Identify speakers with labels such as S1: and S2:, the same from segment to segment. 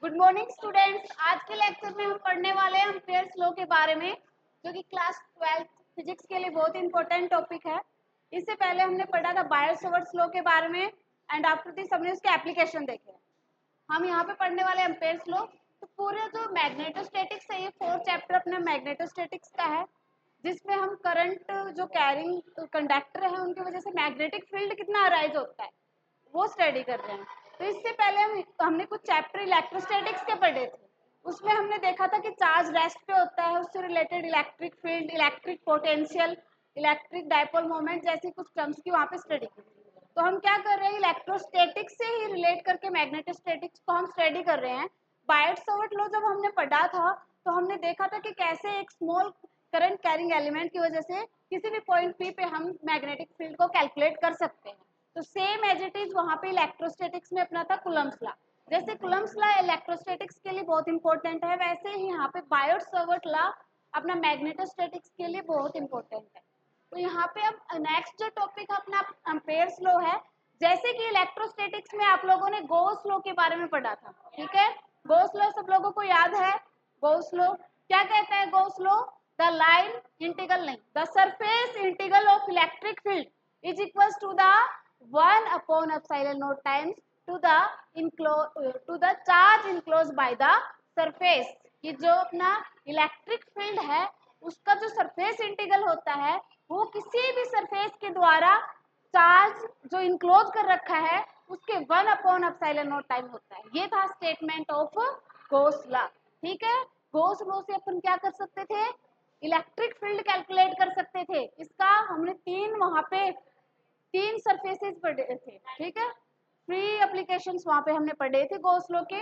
S1: Good morning students. आज के lecture में हम पढ़ने वाले हैं एम्पेयर्स लॉ के बारे में, जो कि क्लास 12 फिजिक्स के लिए बहुत इंपॉर्टेंट टॉपिक है। इससे पहले हमने पढ़ा था बायो-सवर्ट्स लॉ के बारे में एंड आफ्टर दिस हमने उसके एप्लीकेशन देखे। हम यहाँ पे पढ़ने वाले एम्पेयर्स लॉ। तो पूरे जो मैग्नेटोस्टैटिक्स है, ये 4th चैप्टर अपना मैग्नेटोस्टैटिक्स का है, जिसमें हम करंट जो कैरिंग कंडक्टर है उनकी वजह से मैग्नेटिक फील्ड कितना अराइज होता है वो स्टडी कर रहे हैं। तो इससे पहले हमने कुछ चैप्टर इलेक्ट्रोस्टैटिक्स के पढ़े थे। उसमें हमने देखा था कि चार्ज रेस्ट पे होता है, उससे related electric field, electric potential, electric dipole moment जैसी कुछ टर्म्स की वहाँ पे स्टडी की थी। तो हम क्या कर रहे हैं, इलेक्ट्रोस्टैटिक्स से ही रिलेट करके मैग्नेटोस्टैटिक्स को हम स्टडी कर रहे हैं। बायो-सवर्ट लॉ जब हमने पढ़ा था तो हमने देखा था कि कैसे एक स्मॉल करंट कैरिंग एलिमेंट की वजह से किसी भी पॉइंट पी पे हम मैग्नेटिक फील्ड को कैलकुलेट कर सकते हैं। तो सेम एज इट इज वहाँ पे इलेक्ट्रोस्टैटिक्स में अपना था कूलम्ब्स लॉ। जैसे कूलम्ब्स लॉ इलेक्ट्रोस्टैटिक्स के लिए बहुत इंपॉर्टेंट है, वैसे ही यहाँ पे बायो-सवर्ट लॉ अपना मैग्नेटोस्टैटिक्स के लिए बहुत इंपॉर्टेंट है। तो यहाँ पे अब नेक्स्ट जो टॉपिक अपना एम्पेयर्स लॉ है। जैसे कि इलेक्ट्रोस्टैटिक्स में आप लोगों ने गॉस लॉ के बारे में पढ़ा था, ठीक है। गॉस लॉ सब लोगों को याद है। गॉस लॉ क्या कहता है? Gauss law the line integral नहीं, the surface integral of electric field is equals to the 1 upon epsilon naught times to the charge enclosed by the surface। कि जो अपना इलेक्ट्रिक फील्ड है उसका जो सरफेस इंटीग्रल होता है वो किसी भी सरफेस के द्वारा चार्ज जो इंक्लोज कर रखा है उसके 1 अपॉन एप्सिलॉन नॉट टाइम होता है। ये था स्टेटमेंट ऑफ गॉस लॉ, ठीक है। गॉस लॉ से अपन क्या कर सकते थे? इलेक्ट्रिक फील्ड कैलकुलेट कर सकते थे। इसका हमने वहां पे तीन सरफेसेस पढ़े थे, ठीक है। फ्री एप्लीकेशंस वहां पे हमने पढ़े थे गॉस लॉ के।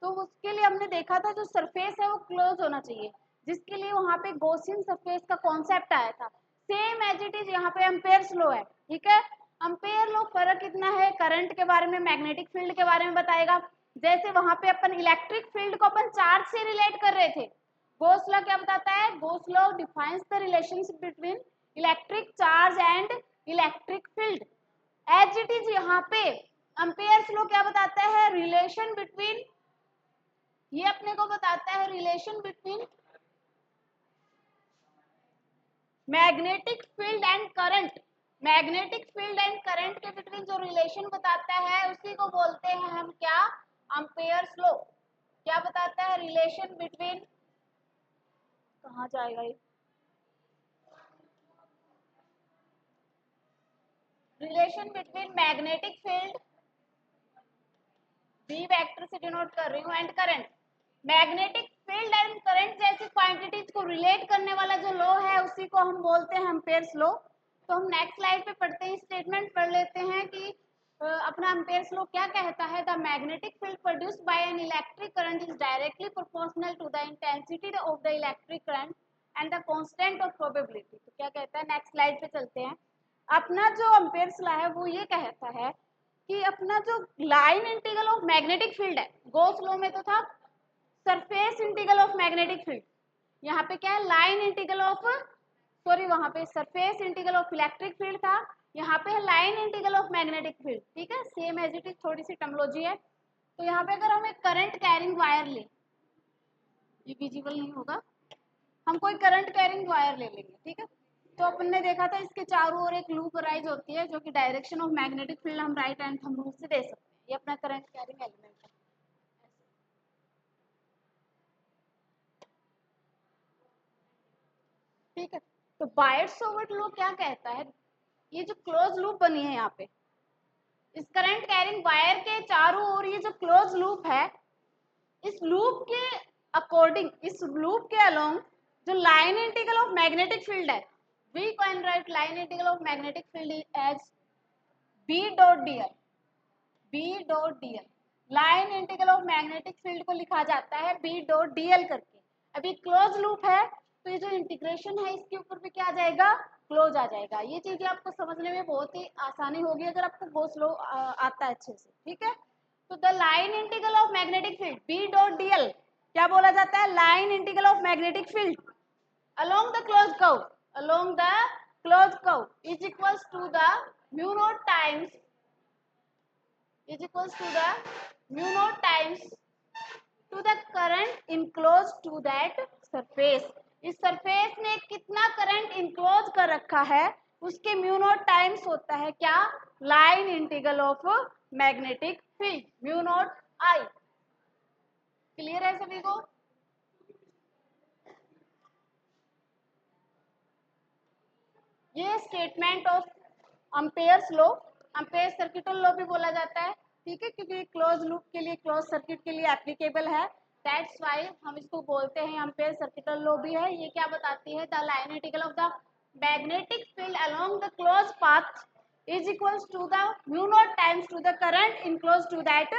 S1: तो उसके लिए हमने देखा था जो सरफेस है वो क्लोज होना चाहिए, जिसके लिए वहां पे गॉसियन सरफेस का कॉन्सेप्ट आया था। सेम एज इट इज यहाँ पे एम्पेयर्स लॉ है, ठीक है। एम्पेयर लॉ फर्क इतना है, करंट के बारे में, मैग्नेटिक फील्ड के बारे में बताएगा। जैसे वहां पे अपन इलेक्ट्रिक फील्ड को अपन चार्ज से रिलेट कर रहे थे, गॉस लॉ क्या बताता है? Gauss law defines the relationship between electric charge and electric field. As it is यहाँ पे एम्पेयर्स लॉ क्या बताता है? रिलेशन बिटवीन, ये अपने को बताता है relation between magnetic field and current. Magnetic field and current के बिटवीन जो रिलेशन बताता है उसी को बोलते हैं हम क्या? Ampere's law. क्या बताता है? रिलेशन बिटवीन, कहाँ जाएगा ये, relation between magnetic field, B vector से डिनोट कर रही हूँ, and current. Magnetic field and current जैसी क्वांटिटीज को रिलेट करने वाला जो लॉ है उसी को हम बोलते हैं एम्पेयर्स लॉ। तो हम नेक्स्ट स्लाइड पे पढ़ते हैं, स्टेटमेंट पढ़ लेते हैं कि अपना एम्पेयर्स लॉ क्या कहता है। The magnetic field produced by an electric current is directly proportional to the intensity of the electric current and the constant of probability. तो क्या कहता है, नेक्स्ट स्लाइड पे चलते हैं। अपना जो एम्पेयर्स लॉ है वो ये कहता है कि अपना जो line integral of magnetic field है, गॉस लॉ में तो था surface integral of magnetic field, यहाँ पे क्या है? लाइन इंटीग्रल ऑफ, सॉरी वहां पे surface integral of electric field था, यहाँ पे है line integral of magnetic field, ठीक है। सेम एज इट इज, थोड़ी सी टर्मिनोलॉजी है। तो यहाँ पे अगर हम एक करंट कैरिंग वायर ले, ये विजिबल नहीं होगा, हम कोई करंट कैरिंग वायर ले लेंगे, ठीक है। तो अपन ने देखा था इसके चारों ओर एक लूप अराइज होती है जो कि डायरेक्शन ऑफ मैग्नेटिक फील्ड हम राइट हैंड थंब रूल से दे सकते हैं। ये अपना करंट कैरिंग एलिमेंट है, ठीक है। तो बायट-सवर्ट लॉ क्या कहता है? ये जो क्लोज लूप बनी है यहाँ पे, इस करंट कैरिंग वायर के चारों ओर ये जो क्लोज लूप है, इस लूप के अकॉर्डिंग, इस लूप के अलोंग जो line integral of magnetic field है, we can write line integral of magnetic field as B dot D L. B dot D L line integral of magnetic field को लिखा जाता है B dot D L करके। अभी close loop है तो ये जो इंटीग्रेशन है इसके ऊपर भी क्या आ जाएगा? क्लोज आ जाएगा। ये चीजें आपको समझने में बहुत ही आसानी होगी अगर आपको गॉस लॉ आता है अच्छे से, ठीक है। तो the line integral of magnetic field B dot D L क्या बोला जाता है? Line integral of magnetic field along the closed curve, along the closed curve is equals to the mu naught times, is equals to the mu naught times to the current enclose to that surface. इस surface ने कितना current enclose कर रखा है उसके mu naught times होता है क्या, line integral of magnetic field, mu naught I. Clear है सभी को? ये statement of Ampere's law, ampere circuital law भी बोला जाता है, ठीक है, क्योंकि क्लोज लूप के लिए, क्लोज सर्किट के लिए एप्लीकेबल है, दैट्स वाई हम इसको बोलते हैं अम्पेयर सर्किटल लॉ भी है। ये क्या बताती है, the line integral of the magnetic field along the close path is equals to the mu naught times to the current enclose to that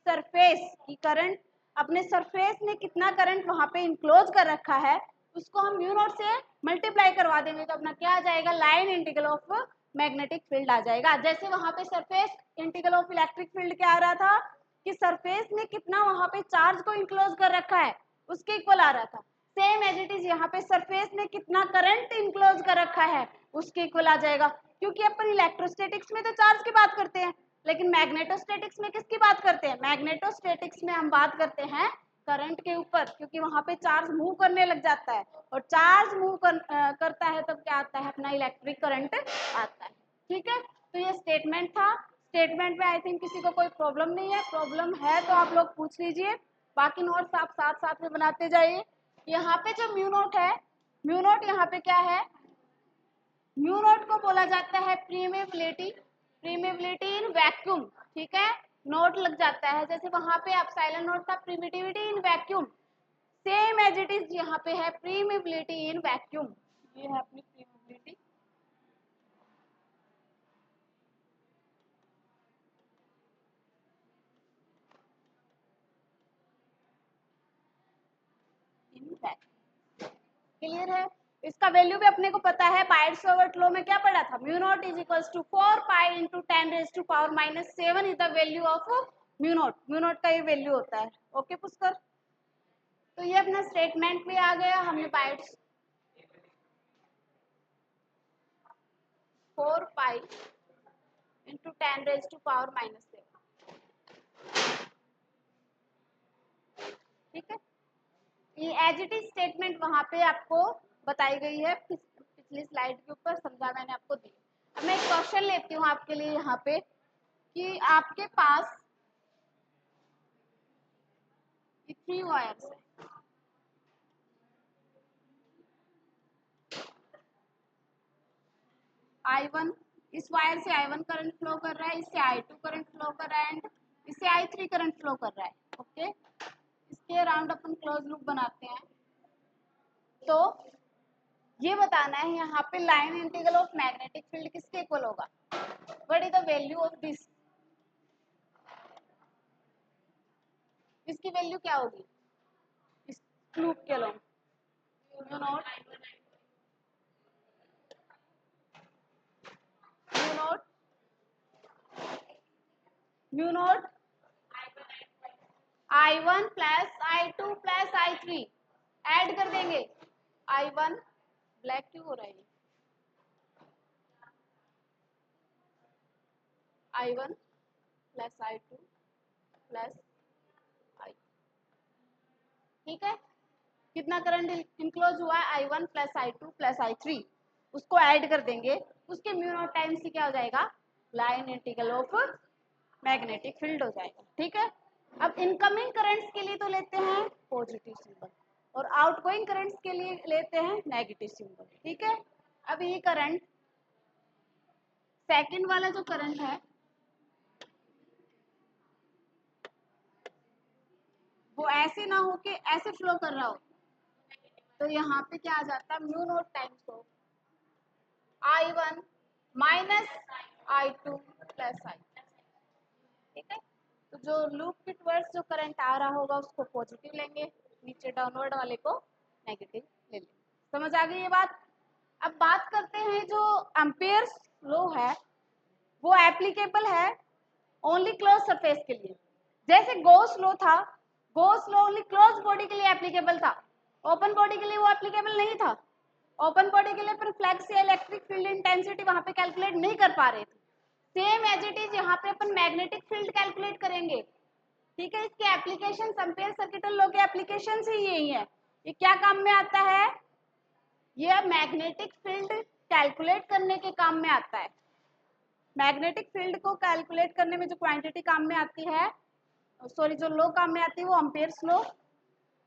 S1: surface. की करंट, अपने सरफेस ने कितना करंट वहां पे इनक्लोज कर रखा है उसको हम म्यू नॉट से मल्टीप्लाई करवा देंगे तो अपना क्या आ जाएगा, line integral of magnetic field आ जाएगा। जैसे वहां पे surface integral of electric field क्या आ रहा था कि सरफेस ने कितना वहां पे चार्ज को इनक्लोज कर रखा है उसके इक्वल आ रहा था, सेम एज इट इज यहाँ पे सरफेस ने कितना करंट इनक्लोज कर रखा है उसके इक्वल आ जाएगा। क्योंकि अपन इलेक्ट्रोस्टैटिक्स में तो चार्ज की बात करते हैं, लेकिन मैग्नेटोस्टैटिक्स में किसकी बात करते हैं, मैग्नेटोस्टैटिक्स में हम बात करते हैं करंट के ऊपर, क्योंकि वहां पे चार्ज मूव करने लग जाता है और चार्ज मूव करता है तब क्या आता है, अपना इलेक्ट्रिक करंट आता है। ठीक है, तो ये स्टेटमेंट था। स्टेटमेंट में आई थिंक किसी को कोई प्रॉब्लम नहीं है, प्रॉब्लम है तो आप लोग पूछ लीजिए, बाकी नोट्स आप साथ साथ में बनाते जाइए। यहाँ पे जो म्यू नोट है, म्यू नोट यहाँ पे क्या है, म्यू नोट को बोला जाता है प्रीमेबिलिटी, प्रीमेबिलिटी इन वैक्यूम, ठीक है, नोट लग जाता है, जैसे वहां पे एप्सिलॉन नोट था permeability in vacuum, same as it is यहाँ पे है प्रीमेबिलिटी इन वैक्यूम। ये है अपनी प्रीमेबिलिटी, क्लियर है? इसका वैल्यू भी अपने को पता है, बायट-सावर्ट लॉ में क्या पढ़ा था, mu naught is equals to 4 pi into 10 raise to power -7 is the value of mu naught, mu naught का ये वैल्यू होता है। ओके पुष्कर, तो ये अपना स्टेटमेंट भी आ गया, हमने बायट 4 pi into 10 raise to power -7, ठीक है, ये एज इट इज स्टेटमेंट वहां पे आपको बताई गई है, पिछली स्लाइड के ऊपर समझा मैंने आपको दी। अब मैं एक क्वेश्चन लेती हूँ आपके लिए यहाँ पे कि आपके पास ये 3 वायर्स है, I1, इस वायर से I1 करंट फ्लो कर रहा है, इससे I2 करंट फ्लो कर रहा है एंड इससे I3 करंट फ्लो कर रहा है। ओके, इसके अराउंड अपन क्लोज लूप बनाते हैं। तो ये बताना है यहाँ पे line integral of magnetic field किसके इक्वल होगा, what is the value of this, इसकी वैल्यू क्या होगी इस लूप के along, mu naught, mu naught, mu not I1 plus I2 plus I3 add कर देंगे, I1 ब्लैक क्यों हो रहा है, I1 plus I2 plus I, ठीक है, कितना करंट इनक्लोज हुआ है, I1 plus I2 plus I3, उसको ऐड कर देंगे, उसके म्यू नॉट टाइम्स से क्या हो जाएगा, line integral of magnetic field हो जाएगा। ठीक है, अब इनकमिंग करंट्स के लिए तो लेते हैं पॉजिटिव सिंबल और आउटगोइंग करंट्स के लिए लेते हैं नेगेटिव सिंबल। ठीक है, अब ये करंट, सेकंड वाला जो करंट है वो ऐसे ना हो के ऐसे फ्लो कर रहा हो, तो यहाँ पे क्या आ जाता है, mu naught times of I1 minus I2 plus I, ठीक है, तो जो लूप के टुवर्ड्स जो करंट आ रहा होगा उसको पॉजिटिव लेंगे, नीचे डाउनवर्ड वाले को नेगेटिव ले लेंगे। समझ आ गई ये बात? अब बात करते हैं जो एम्पियर्स लॉ है वो एप्लीकेबल है ओनली क्लोज सरफेस के लिए, जैसे गॉस लॉ था, Gauss law only close body के लिए एप्लीकेबल था, ओपन बॉडी के लिए वो एप्लीकेबल नहीं था। ओपन बॉडी के लिए पर फ्लक्स या इलेक्ट्रिक फील्ड इंटेंसिटी वहां पे कैलकुलेट नहीं कर पा रहे थे, सेम एज इट इज यहाँ पे अपन मैग्नेटिक फील्ड कैलकुलेट करेंगे, ठीक है। इसके एप्लीकेशन, एम्पेयर सर्किटल लॉ के एप्लीकेशन ही यही है। ये क्या काम में आता है? ये मैग्नेटिक फील्ड कैलकुलेट करने के काम में आता है। मैग्नेटिक फील्ड को कैलकुलेट करने में जो क्वांटिटी काम में आती है, सॉरी जो लॉ काम में आती है वो एम्पेयर्स लॉ।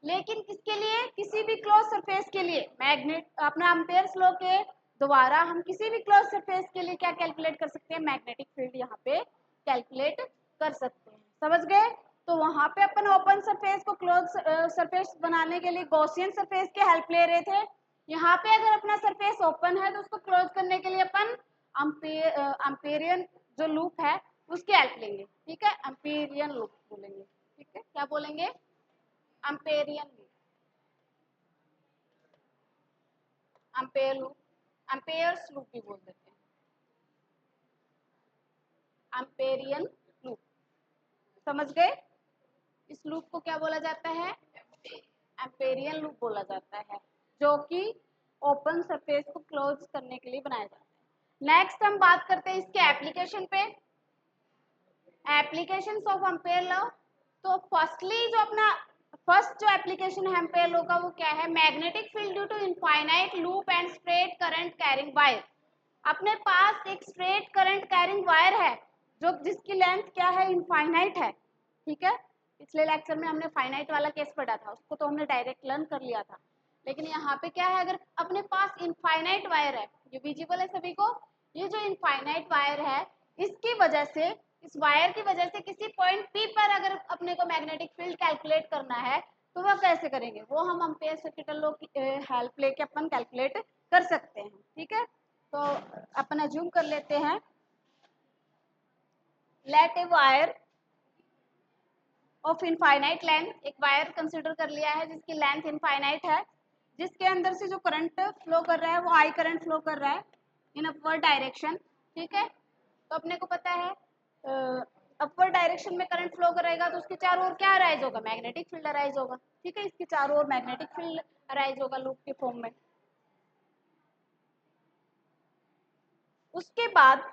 S1: लेकिन किसके लिए? किसी भी क्लोज सरफेस के लिए मैग्नेट अपना एम्पेयर्स लॉ के द्वारा हम किसी भी क्लोज सरफेस के लिए क्या कैलकुलेट कर सकते हैं? मैग्नेटिक फील्ड यहाँ पे कैलकुलेट कर सकते हैं। समझ गए? तो वहां पे अपन ओपन सरफेस को क्लोज सरफेस बनाने के लिए गॉसियन सरफेस की हेल्प ले रहे थे। यहाँ पे अगर अपना सरफेस ओपन है तो उसको क्लोज करने के लिए अपन एम्पेरियन जो लूप है उसकी हेल्प लेंगे। ठीक है, एम्पेरियन लूप बोलेंगे। ठीक है, क्या बोलेंगे? Amperian loop, ampere loop, Ampere's loop भी बोल देते हैं, एम्पेरियन लूप। समझ गए? इस लूप को क्या बोला जाता है? एम्पेरियन लूप बोला जाता है, जो कि ओपन सरफेस को क्लोज करने के लिए बनाया जाता है। नेक्स्ट हम बात करते हैं इसके एप्लीकेशन पे, एप्लीकेशन ऑफ एम्पेयर लॉ। तो फर्स्टली जो अपना फर्स्ट जो एप्लीकेशन है एम्पेयर लॉ का वो क्या है? Magnetic field due to infinite loop and straight current carrying wire. अपने पास एक स्ट्रेट करंट कैरिंग वायर है जो जिसकी लेंथ क्या है? इनफाइनाइट है। ठीक है, पिछले लेक्चर में हमने फाइनाइट वाला केस पढ़ा था, उसको तो हमने डायरेक्ट लर्न कर लिया था। लेकिन यहाँ पे क्या है? अगर अपने पास इनफाइनाइट वायर है, जो विजिबल है सभी को, ये जो इनफाइनाइट वायर है इसकी वजह से, इस वायर की वजह से किसी पॉइंट पी पर अगर अपने को मैग्नेटिक फील्ड कैलकुलेट करना है तो वह कैसे करेंगे? वो हम एम्पेयर सर्किटल लॉ की हेल्प लेके अपन कैलकुलेट कर सकते हैं। ठीक है, तो अपन अज्यूम कर लेते हैं, let a wire of infinite length, एक वायर कंसिडर कर लिया है जिसकी लेंथ इनफाइनाइट है, जिसके अंदर से जो करंट फ्लो कर रहा है वो आई करंट फ्लो कर रहा है इन अपवर्ड डायरेक्शन। ठीक है, तो अपने को पता है अपवर्ड डायरेक्शन में करंट फ्लो करेगा तो उसके चारों ओर क्या अराइज होगा? मैग्नेटिक फील्ड अराइज होगा। ठीक है, इसके चारों ओर मैग्नेटिक फील्ड अराइज होगा लूप के फॉर्म में। उसके बाद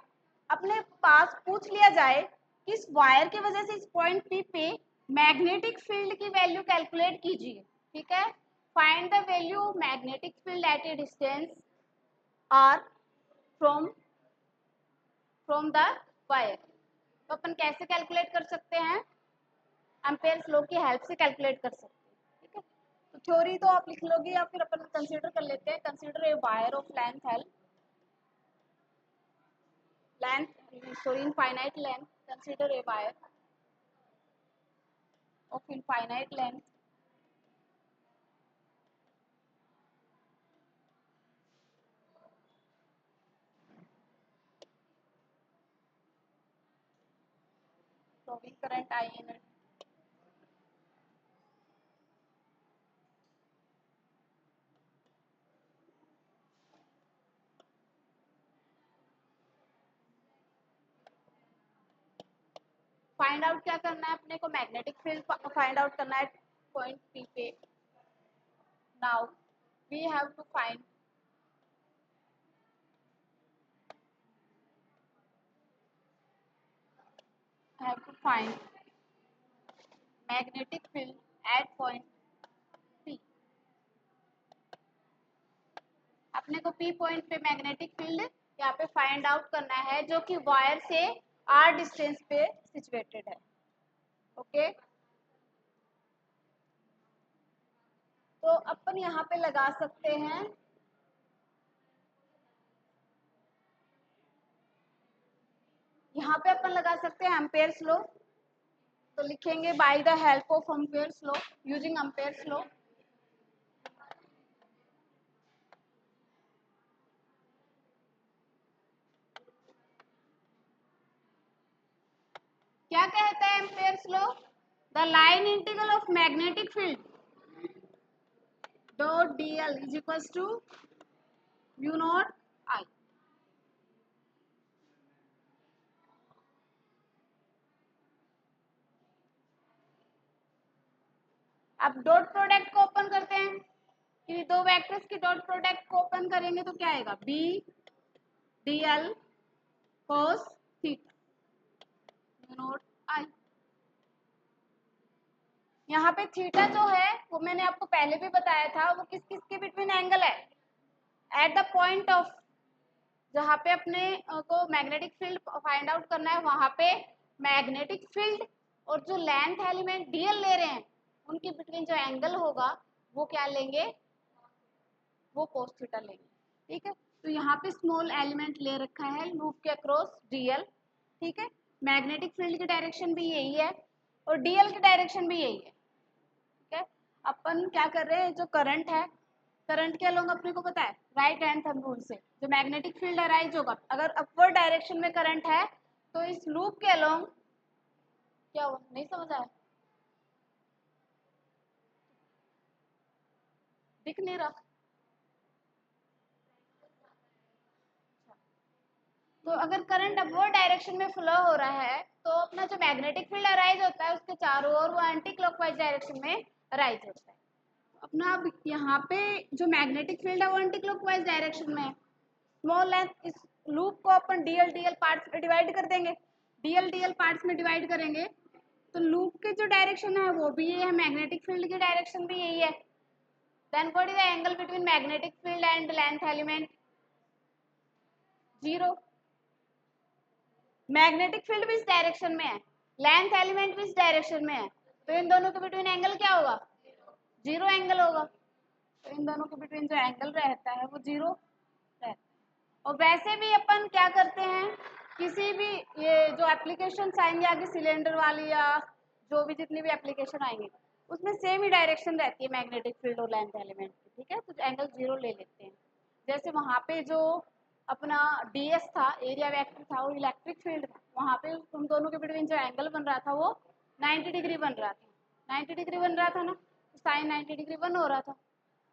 S1: अपने पास पूछ लिया जाए कि इस वायर की वजह से इस पॉइंट पी पे मैग्नेटिक फील्ड की वैल्यू कैलकुलेट कीजिए। ठीक है, find the value of magnetic field at a distance R from the wire. तो अपन कैसे कैलकुलेट कर सकते हैं? एम्पेयर्स लॉ की हेल्प से कैलकुलेट कर सकते हैं। ठीक है, तो थ्योरी तो आप लिख लोगे या फिर अपन कंसीडर कर लेते हैं। Consider a wire of length L, infinite length, consider a wire of infinite length flowing current I in it. Find out क्या करना है अपने को? मैग्नेटिक फील्ड फाइंड आउट करना है पॉइंट पी पे। Now we have to find magnetic field at point P. अपने को पी पॉइंट पे मैग्नेटिक फील्ड यहाँ पे फाइंड आउट करना है जो कि वायर से आर डिस्टेंस पे सिचुएटेड है। ओके, तो अपन यहाँ पे लगा सकते हैं, यहाँ पे अपन लगा सकते हैं एम्पेयर्स लॉ। तो लिखेंगे by the help of Ampere's law, using Ampere's law. क्या कहता है Ampere's law? The line integral of magnetic field dot dl is equals to mu naught I. अब डॉट प्रोडक्ट को ओपन करते हैं कि दो वेक्टर्स की डॉट प्रोडक्ट को ओपन करेंगे तो क्या आएगा? b dl cos theta mu naught I. यहाँ पे थीटा जो है वो मैंने आपको पहले भी बताया था, वो किस किस के बिटवीन एंगल है, एट द पॉइंट ऑफ, जहाँ पे अपने को मैग्नेटिक फील्ड फाइंड आउट करना है, वहां पे मैग्नेटिक फील्ड और जो लेंथ एलिमेंट डीएल ले रहे हैं उनके बिटवीन जो एंगल होगा वो क्या लेंगे, वो कोस थीटा लेंगे। ठीक है, तो यहाँ पे स्मॉल एलिमेंट ले रखा है लूप के अक्रॉस डीएल। ठीक है, मैग्नेटिक फील्ड की डायरेक्शन भी यही है और डीएल की डायरेक्शन भी यही है। ठीक है, अपन क्या कर रहे हैं, जो करंट है, करंट के अलोंग अपने को पता है राइट हैंड थंब रूल से जो मैग्नेटिक फील्ड अराइज होगा, अगर अपवर्ड डायरेक्शन में करंट है तो इस लूप के अलोंग क्या हुआ, नहीं समझ आया, दिख नहीं रहा। तो अगर करंट अपवर्ड डायरेक्शन में फ्लो हो रहा है तो अपना जो मैग्नेटिक फील्ड अराइज होता है उसके चारों ओर वो एंटी क्लॉकवाइज डायरेक्शन में अराइज होता है। अपना अब यहाँ पे जो मैग्नेटिक फील्ड है वो एंटी क्लॉकवाइज डायरेक्शन में है। स्मॉल लेंथ इस लूप को अपन डीएल डीएल पार्ट्स में डिवाइड कर देंगे, डीएल डीएल पार्ट्स में डिवाइड करेंगे तो लूप के जो डायरेक्शन है वो भी ये है, मैग्नेटिक फील्ड की डायरेक्शन भी यही है। Then what is the angle between magnetic field and length element, zero. Magnetic field भी इस डायरेक्शन में है, लेंथ एलिमेंट भी इस डायरेक्शन में है, तो इन दोनों के बिटवीन एंगल क्या होगा, जीरो एंगल होगा। तो इन दोनों के बिटवीन जो एंगल रहता है वो जीरो रहता है। और वैसे भी अपन क्या करते हैं, किसी भी ये जो एप्लीकेशन आएंगे आगे सिलेंडर वाली या जो भी जितनी भी एप्लीकेशन आएंगे उसमें सेम ही डायरेक्शन रहती है मैग्नेटिक फील्ड और लेंथ एलिमेंट की। ठीक है, तो एंगल जीरो ले लेते हैं। जैसे वहां पे जो अपना डीएस था, एरिया वेक्टर था, और इलेक्ट्रिक फील्ड था, वहां पे उन दोनों के बिटवीन जो एंगल बन रहा था वो 90 डिग्री बन रहा था, 90 डिग्री बन रहा था ना, तो साइन 90 डिग्री वन हो रहा था।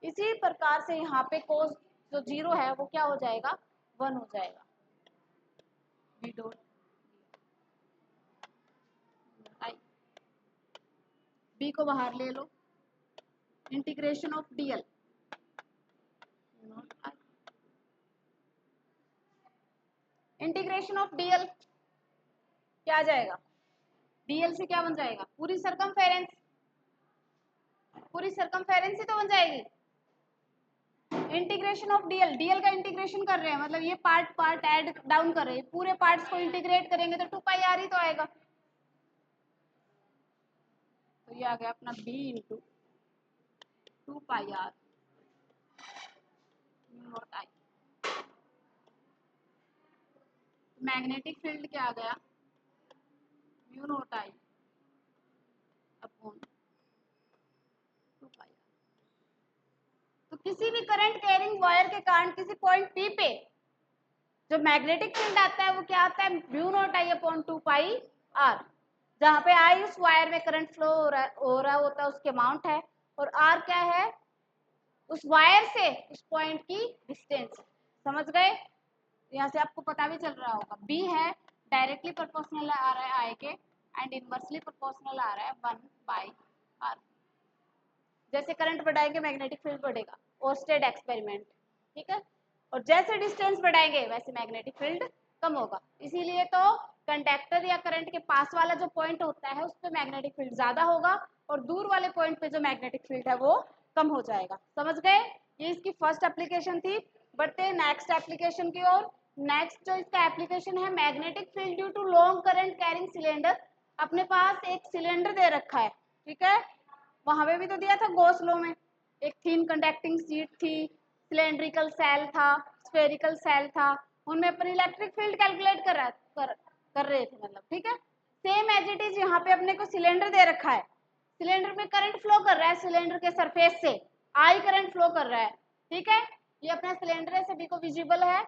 S1: इसी प्रकार से यहाँ पे कोस जो जीरो है वो क्या हो जाएगा, वन हो जाएगा। बी डॉट आई, बी को बाहर ले लो, integration of DL naught I, integration of DL क्या आ जाएगा, डीएल से क्या बन जाएगा, पूरी सरकमफेरेंस, पूरी सरकमफेरेंस ही तो बन जाएगी। इंटीग्रेशन ऑफ डीएल, डीएल का इंटीग्रेशन कर रहे हैं मतलब ये पार्ट पार्ट ऐड डाउन कर रहे हैं, पूरे पार्ट्स को इंटीग्रेट करेंगे तो 2 पाई आर ही तो आएगा। तो ये आ गया अपना b into 2 pi R naught I. Magnetic field क्या आ गया, mu naught I upon 2 pi R. तो किसी भी करंट कैरिंग वायर के कारण किसी पॉइंट P पे जो मैग्नेटिक फील्ड आता है वो क्या आता है, mu naught I upon 2 pi R, जहाँ पे आई उस वायर में करंट फ्लो हो रहा होता है उसके अमाउंट है, और आर क्या है, उस वायर से उस पॉइंट की डिस्टेंस। समझ गए, यहाँ से आपको पता भी चल रहा होगा। बी है डायरेक्टली प्रोपोर्शनल आ रहा है आई के एंड इनवर्सली प्रोपोर्शनल आ रहा है 1 बाई आर। जैसे करंट बढ़ाएंगे मैग्नेटिक फील्ड बढ़ेगा, ओस्टेड एक्सपेरिमेंट। ठीक है, और जैसे डिस्टेंस बढ़ाएंगे वैसे मैग्नेटिक फील्ड कम होगा। इसीलिए तो कंडक्टर या करंट के पास वाला जो पॉइंट होता है उस पर मैग्नेटिक फील्ड ज्यादा होगा और दूर वाले पॉइंट पे जो मैग्नेटिक फील्ड है वो कम हो जाएगा। समझ गए, ये इसकी फर्स्ट एप्लीकेशन थी। बढ़ते हैं नेक्स्ट एप्लीकेशन की ओर। नेक्स्ट जो इसका एप्लीकेशन है, magnetic field due to long current carrying cylinder. अपने पास एक सिलेंडर दे रखा है, ठीक है, वहां पे भी तो दिया था गॉस लॉ में, एक थीन कंडक्टिंग शीट थी, सिलेंड्रिकल सेल था, स्फेरिकल सेल था, उनमें अपन इलेक्ट्रिक फील्ड कैलकुलेट कर रहे थे मतलब। ठीक है, सेम एज इट इज यहाँ पे अपने को सिलेंडर दे रखा है, सिलेंडर में करंट फ्लो कर रहा है, सिलेंडर के सरफेस से आई करंट फ्लो कर रहा है। ठीक है, ये अपना सिलेंडर है, सभी को विजिबल है।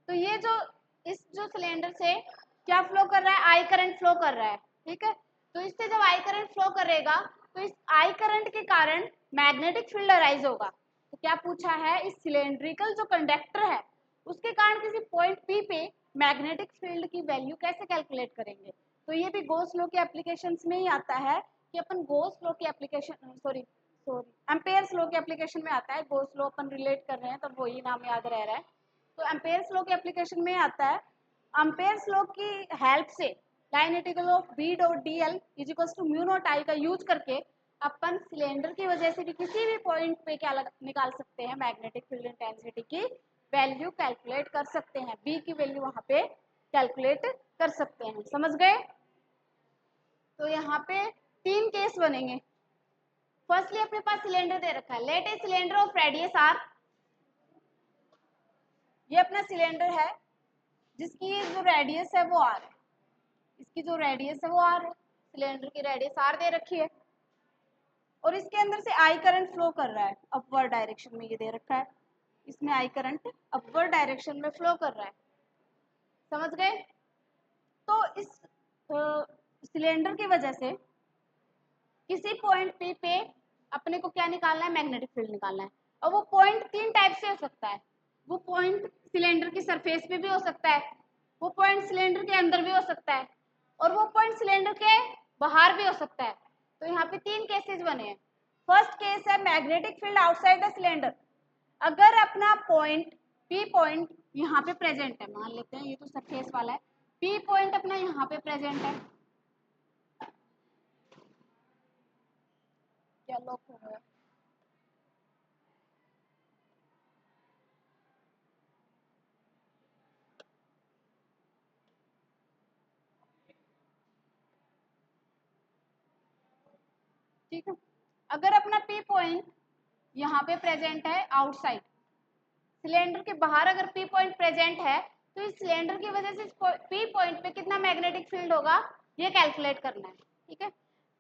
S1: तो ये जो इस जो सिलेंडर से क्या फ्लो कर रहा है, आई करंट फ्लो कर रहा है। ठीक है, तो इससे जब आई करंट फ्लो करेगा तो इस आई करंट के कारण मैग्नेटिक फील्ड अराइज होगा। तो क्या पूछा है, इस सिलेंड्रिकल जो कंडक्टर है उसके कारण किसी पॉइंट पी पे मैग्नेटिक फील्ड की वैल्यू कैसे कैलकुलेट करेंगे। तो ये भी गॉस लॉ के एप्लीकेशंस में ही आता है कि अपन गॉस लॉ की एप्लीकेशन सॉरी एम्पेयर्स लॉ के एप्लीकेशन में आता है। गॉस लॉ अपन रिलेट कर रहे हैं तो वही नाम याद रह रहा है। तो एम्पेयर्स लॉ के एप्लीकेशन में आता है। एम्पेयर्स लॉ की हेल्प से line integral of B dot D L is equal to mu naught I का यूज करके अपन सिलेंडर की वजह से भी किसी भी पॉइंट पे क्या निकाल सकते हैं, मैग्नेटिक फील्ड इंटेंसिटी की वैल्यू कैलकुलेट कर सकते हैं, बी की वैल्यू वहां पे कैलकुलेट कर सकते हैं। समझ गए? तो यहाँ पे 3 केस बनेंगे। फर्स्टली अपने पास सिलेंडर दे रखा है, let a cylinder of radius R, ये अपना सिलेंडर है जिसकी जो रेडियस है वो आर है, इसकी जो रेडियस है वो आर है, सिलेंडर की रेडियस आर दे रखी है और इसके अंदर से आई करंट फ्लो कर रहा है अपवर्ड डायरेक्शन में, ये दे रखा है, इसमें आई करंट अपवर्ड डायरेक्शन में फ्लो कर रहा है। समझ गए? तो इस सिलेंडर की वजह से किसी पॉइंट पी पे अपने को क्या निकालना है, मैग्नेटिक फील्ड निकालना है। और वो पॉइंट 3 टाइप से हो सकता है, वो पॉइंट सिलेंडर की सरफेस पे भी हो सकता है, वो पॉइंट सिलेंडर के अंदर भी हो सकता है और वो पॉइंट सिलेंडर के बाहर भी हो सकता है। तो यहाँ पे 3 केसेस बने हैं। फर्स्ट केस है magnetic field outside the cylinder. अगर अपना पॉइंट पी पॉइंट यहाँ पे प्रेजेंट है, मान लेते हैं ये तो सरफेस वाला है, पी पॉइंट अपना यहाँ पे प्रेजेंट है, क्या लॉक हो गया? ठीक है, अगर अपना पी पॉइंट यहाँ पे प्रेजेंट है आउटसाइड, सिलेंडर के बाहर अगर पी पॉइंट प्रेजेंट है तो इस सिलेंडर की वजह से पी पॉइंट पे कितना मैग्नेटिक फील्ड होगा ये कैलकुलेट करना है। ठीक है,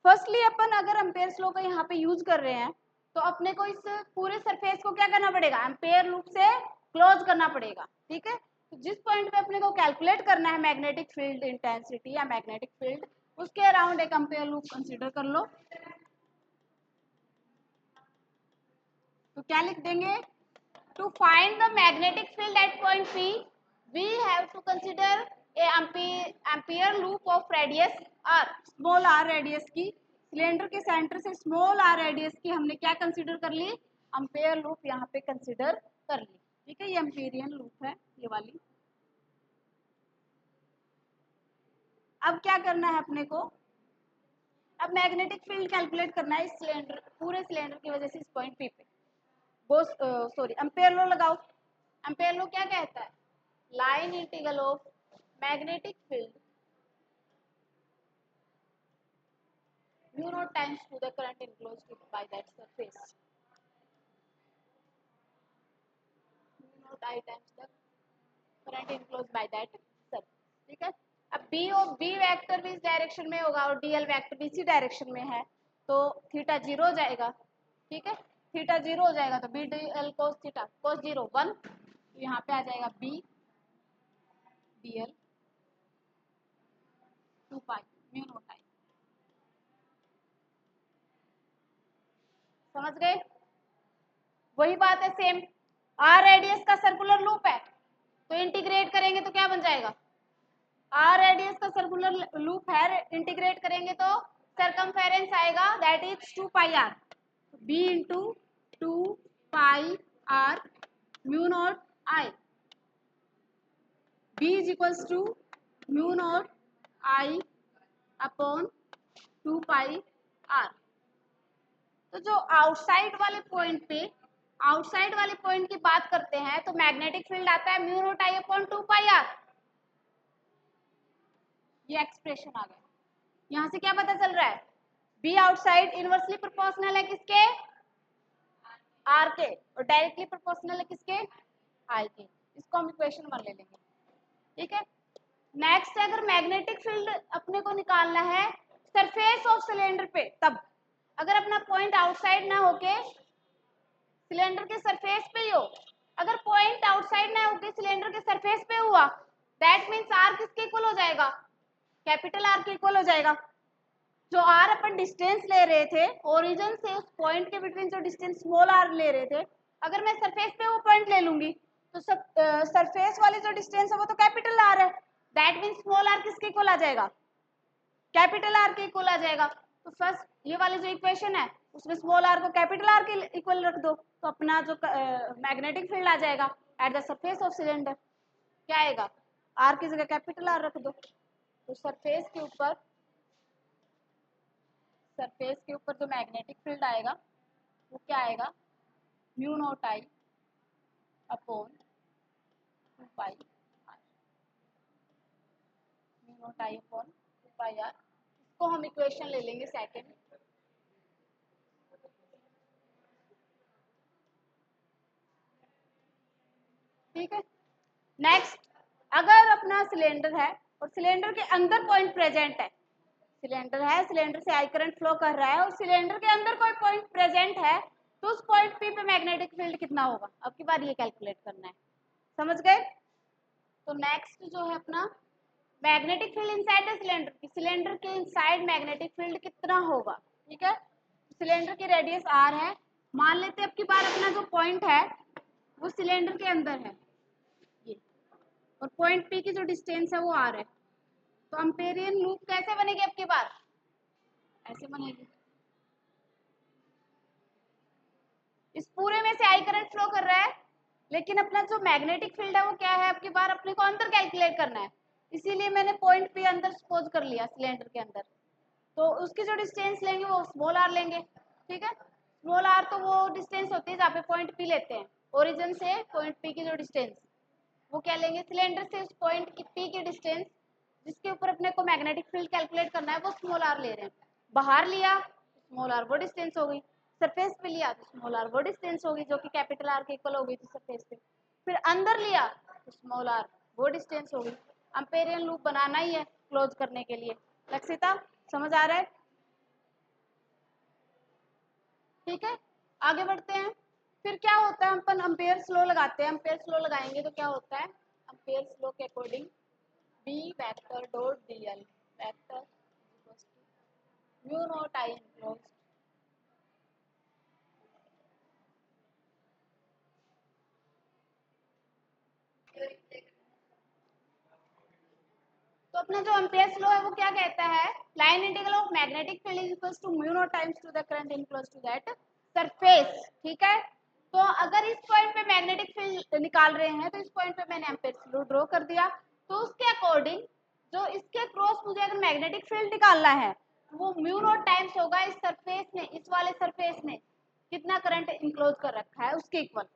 S1: फर्स्टली अपन अगर एम्पेयर्स लॉ का यहाँ पे यूज कर रहे हैं तो अपने को इस पूरे सरफेस को क्या करना पड़ेगा, एम्पेयर लूप से क्लोज करना पड़ेगा। ठीक है, तो जिस पॉइंट पे अपने को कैलकुलेट करना है मैग्नेटिक फील्ड इंटेंसिटी या मैग्नेटिक फील्ड, उसके अराउंड एक एम्पेयर लूप कंसीडर कर लो। तो क्या लिख देंगे, to find the magnetic field at point P, we have to consider a ampere loop of radius r, small r radius की, सिलेंडर के सेंटर से स्मॉल r रेडियस की हमने क्या कंसीडर कर ली, एम्पेयर लूप यहाँ पे कंसीडर कर ली। ठीक है, ये एम्पेरियन लूप है ये वाली। अब क्या करना है अपने को, अब मैग्नेटिक फील्ड कैलकुलेट करना है इस सिलेंडर, पूरे सिलेंडर की वजह से इस पॉइंट P पे। सॉरी, एम्पेयर लॉ लगाओ। एम्पेयर लॉ क्या कहता है, line integral of magnetic field mu naught times to the current enclosed by that surface, mu naught I times the current enclosed by that surface। ठीक है, अब B और B vector भी इस डायरेक्शन में होगा और डीएल वेक्टर भी इसी डायरेक्शन में है, तो थीटा 0 हो जाएगा। ठीक है, थीटा 0 हो जाएगा तो B D L cos theta cos 0 1, तो यहाँ पे आ जाएगा B D L 2 pi mu naught I. समझ गए? वही बात है सेम, आर रेडियस का सर्कुलर लूप है तो इंटीग्रेट करेंगे तो क्या बन जाएगा, आर रेडियस का सर्कुलर लूप है, इंटीग्रेट करेंगे तो सरकमफेरेंस आएगा, that is 2 pi R, B into 2 pi R mu naught I, B is equals to mu naught I upon 2 pi R. तो जो आउटसाइड वाले पॉइंट पे, आउटसाइड वाले पॉइंट की बात करते हैं तो मैग्नेटिक फील्ड आता है mu naught I upon 2 pi R. ये एक्सप्रेशन आ गया, यहाँ से क्या पता चल रहा है, बी आउटसाइड इनवर्सली प्रोपोर्शनल है किसके, आर के, और डायरेक्टली प्रोपोर्शनल है किसके, आई के। इसको हम इक्वेशन 1 ले लेंगे। ठीक है, नेक्स्ट अगर मैग्नेटिक फील्ड अपने को निकालना है सरफेस ऑफ सिलेंडर पे, तब अगर अपना पॉइंट आउटसाइड ना होके सिलेंडर के सरफेस पे ही हो, अगर पॉइंट आउटसाइड ना होके सिलेंडर के सरफेस पे हुआ, दैट मीन्स आर किसके इक्वल हो जाएगा, कैपिटल आर के इक्वल हो जाएगा। जो आर अपन डिस्टेंस ले रहे थे ओरिजिन से उस पॉइंट के बिटवीन जो डिस्टेंस स्मॉल आर ले रहे थे, अगर मैं सरफेस पे वो पॉइंट ले लूंगी तो सब सरफेस वाली जो डिस्टेंस है वो तो कैपिटल आर है, दैट मीन्स स्मॉल आर किसके इक्वल आ जाएगा, कैपिटल आर के इक्वल आ जाएगा। तो फर्स्ट ये वाली जो इक्वेशन है उसमें स्मॉल आर को कैपिटल आर के इक्वल रख दो, तो अपना जो मैग्नेटिक फील्ड आ जाएगा at the surface of cylinder, क्या आएगा, आर की जगह कैपिटल आर रख दो, तो सरफेस के ऊपर सरफेस के ऊपर जो मैग्नेटिक फील्ड आएगा वो क्या आएगा, mu naught I upon 2 pi R, mu naught I upon 2 pi R. इसको हम इक्वेशन ले लेंगे सेकेंड। ठीक है, नेक्स्ट, अगर अपना सिलेंडर है और सिलेंडर के अंदर पॉइंट प्रेजेंट है, सिलेंडर है, सिलेंडर से आई करंट फ्लो कर रहा है और सिलेंडर के अंदर कोई पॉइंट प्रेजेंट है, तो उस पॉइंट पी पे मैग्नेटिक फील्ड कितना होगा, अब की बार ये कैलकुलेट करना है। समझ गए? तो नेक्स्ट जो है अपना magnetic field inside the cylinder, cylinder के इनसाइड मैग्नेटिक फील्ड कितना होगा। ठीक है, सिलेंडर की रेडियस आर है, मान लेते हैं अब की बार अपना जो पॉइंट है वो सिलेंडर के अंदर है ये, और पॉइंट पी की जो डिस्टेंस है वो आर है। तो एम्पेरियन लूप कैसे बनेगी अब की बार, ऐसे बनेगी। इस पूरे में से आई करंट फ्लो कर रहा है, लेकिन अपना जो मैग्नेटिक फील्ड है वो क्या है, अब की बार अपने को अंदर कैलकुलेट करना है, इसीलिए मैंने पॉइंट पी अंदर सपोज कर लिया सिलेंडर के अंदर। तो उसकी जो डिस्टेंस लेंगे वो स्मॉल आर लेंगे। ठीक है, स्मॉल आर तो वो डिस्टेंस होती है जहाँ पे पॉइंट पी लेते हैं, ओरिजिन से पॉइंट पी की जो डिस्टेंस, वो क्या लेंगे, सिलेंडर से उस पॉइंट की पी की डिस्टेंस जिसके ऊपर अपने को मैग्नेटिक फील्ड कैलकुलेट करना है वो स्मॉल आर ले रहे हैं। बाहर लिया स्मॉल आर वो डिस्टेंस हो गई, सरफेस पे लिया तो स्मॉल आर वो डिस्टेंस होगी जो कि कैपिटल आर के इक्वल हो गई थी सरफेस पे, फिर अंदर लिया तो स्मॉल आर वो डिस्टेंस होगी। एम्पेरियन लूप बनाना ही है क्लोज करने के लिए। लक्षिता समझ आ रहा है? ठीक है, आगे बढ़ते हैं। फिर क्या होता है, अपन एम्पेयर स्लो लगाते हैं, एम्पेयर स्लो लगाएंगे तो क्या होता है, एम्पेयर स्लो के according B vector dot DL vector mu naught I enclosed तो अपना जो एम्पेयर लॉ है वो क्या कहता है, line integral of magnetic field is equal to mu naught times to the current enclose to that surface. ठीक है, तो अगर इस पॉइंट पे मैग्नेटिक फील्ड निकाल रहे हैं तो इस पॉइंट पे मैंने एम्पेयर लॉ ड्रॉ कर दिया, तो उसके अकॉर्डिंग जो इसके क्रॉस मुझे अगर मैग्नेटिक फील्ड निकालना है वो म्यू नॉट टाइम्स होगा इस सरफेस ने, इस वाले सरफेस ने कितना करंट इनक्लोज कर रखा है उसके इक्वल।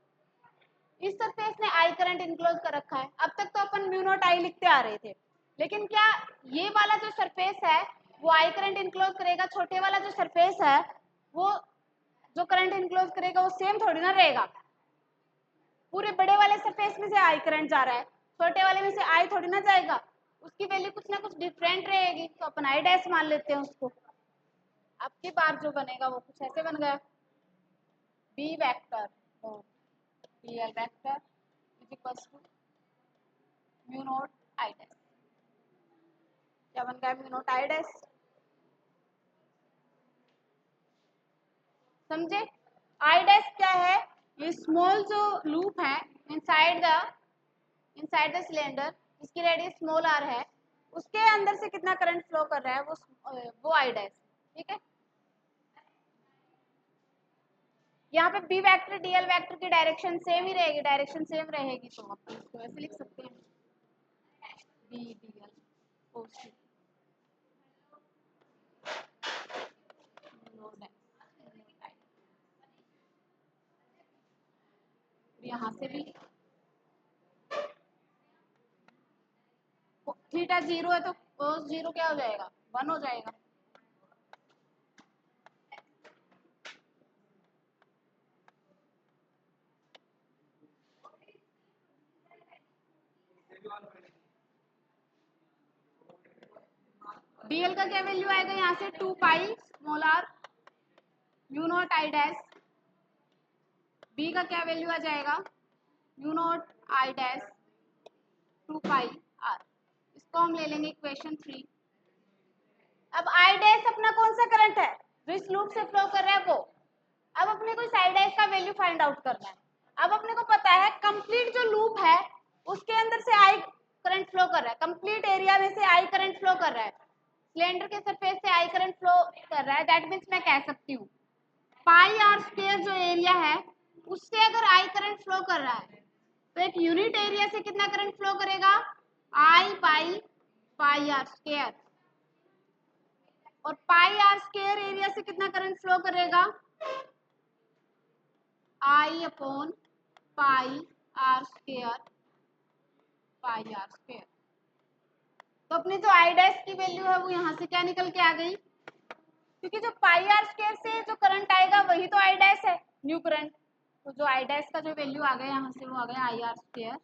S1: इस सरफेस ने आई करंट इनक्लोज कर रखा है। अब तक तो अपन म्यू नॉट आई लिखते आ रहे थे, लेकिन क्या ये वाला जो सरफेस है वो आई करंट इनक्लोज करेगा, छोटे वाला जो सरफेस है वो जो करंट इनक्लोज करेगा वो सेम थोड़ी ना रहेगा। पूरे बड़े वाले सरफेस में से आई करंट जा रहा है, छोटे वाले में से आई थोड़ी ना जाएगा, उसकी वैल्यू कुछ ना कुछ डिफरेंट रहेगी, तो अपन आई डैश मान लेते हैं उसको। अब की बार जो बनेगा वो कुछ ऐसे बन गया, B vector DL vector is equals to mu naught I dash. क्या बन गया, म्यू नॉट आई डैश। समझे? आई डैश क्या है, ये स्मॉल जो लूप है इनसाइड द सिलेंडर जिसकी रेडियस स्मॉल आर है उसके अंदर से कितना करंट फ्लो कर रहा है वो आई डैश। ठीक है, यहाँ पे बी वेक्टर डीएल वेक्टर की डायरेक्शन सेम ही रहेगी, डायरेक्शन सेम रहेगी तो आप इसको ऐसे लिख सकते हैं, बी डीएल ओ सी यहाँ से भी थीटा 0 है तो cos 0 क्या हो जाएगा, 1 हो जाएगा। डीएल का क्या वैल्यू आएगा यहाँ से 2 pi small R mu naught I dash, B का क्या वैल्यू आ जाएगा mu naught I dash 2 pi R. इसको हम ले लेंगे इक्वेशन 3। अब आई डैश अपना कौन सा करंट है जो इस लूप से फ्लो कर रहा है वो, अब अपने को इस आई डैश का वैल्यू फाइंड आउट करना है। अब अपने को पता है कंप्लीट जो लूप है उसके अंदर से आई करंट फ्लो कर रहा है, कंप्लीट एरिया में से आई करंट फ्लो कर रहा है, सिलेंडर के सरफेस से आई करंट फ्लो कर रहा है, दैट मीन्स मैं कह सकती हूँ पाई आर स्क्वायर जो एरिया है उससे अगर आई करंट फ्लो कर रहा है तो एक यूनिट एरिया से कितना करंट फ्लो करेगा, I by pi R square. और पाई आर स्क्वायर एरिया से कितना करंट फ्लो करेगा, I upon pi R square, pi R square. तो अपनी जो आई डैश की वैल्यू है वो यहाँ से क्या निकल के आ गई, क्योंकि जो पाई आर स्क्वायर से जो करंट आएगा वही तो आई डैश है, न्यू करंट। तो जो आई डैश का जो वैल्यू आ गया यहाँ से वो आ गया I R square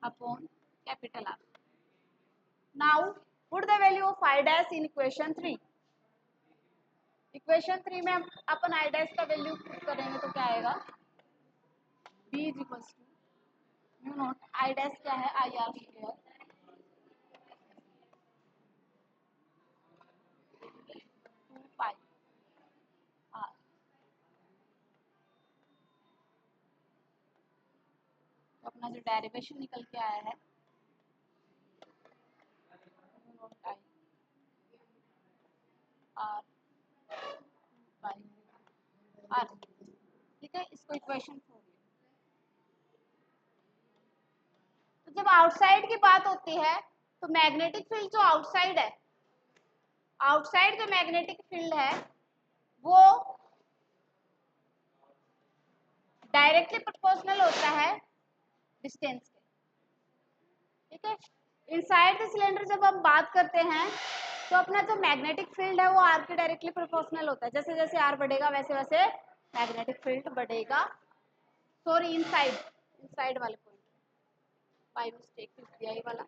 S1: upon capital R. Now put the value of I dash in equation 3। Equation 3 में अपन आई डैश का वैल्यू पुट करेंगे तो क्या आएगा, B is equal to mu naught I dash क्या है, I R square pi R. तो अपना जो डेरिवेशन निकल के आया है mu naught I R pi R, ठीक है। इसको इक्वेशन 4। तो जब आउटसाइड की बात होती है तो मैग्नेटिक फील्ड जो आउटसाइड है, आउटसाइड जो मैग्नेटिक फील्ड है वो डायरेक्टली प्रोपोर्शनल होता है डिस्टेंस के, ठीक है। इनसाइड द सिलेंडर जब हम बात करते हैं तो अपना जो मैग्नेटिक फील्ड है वो आर के डायरेक्टली प्रोपोर्शनल होता है। जैसे जैसे आर बढ़ेगा वैसे वैसे मैग्नेटिक फील्ड बढ़ेगा। सॉरी, इनसाइड, इनसाइड वाले पॉइंट बाय मिस्टेक लिख दिया ये वाला,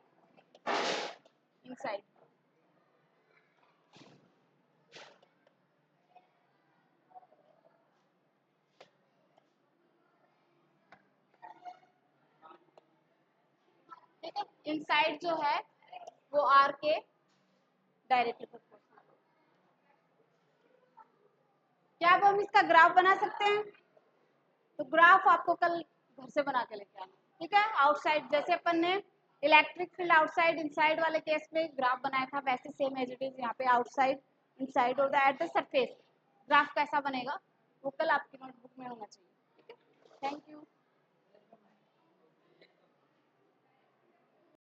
S1: इनसाइड। ठीक है, इनसाइड जो है वो आर के डायरेक्टली प्रोपोर्शनल। क्या अब हम इसका ग्राफ बना सकते हैं, तो ग्राफ आपको कल घर से बना के लेके आना, ठीक है। आउटसाइड जैसे अपन ने इलेक्ट्रिक फील्ड आउटसाइड इनसाइड वाले केस में ग्राफ बनाया था, वैसे सेम एज इट इज यहाँ पे आउटसाइड इनसाइड और एट द सरफेस ग्राफ कैसा बनेगा वो कल आपकी नोटबुक में होना चाहिए।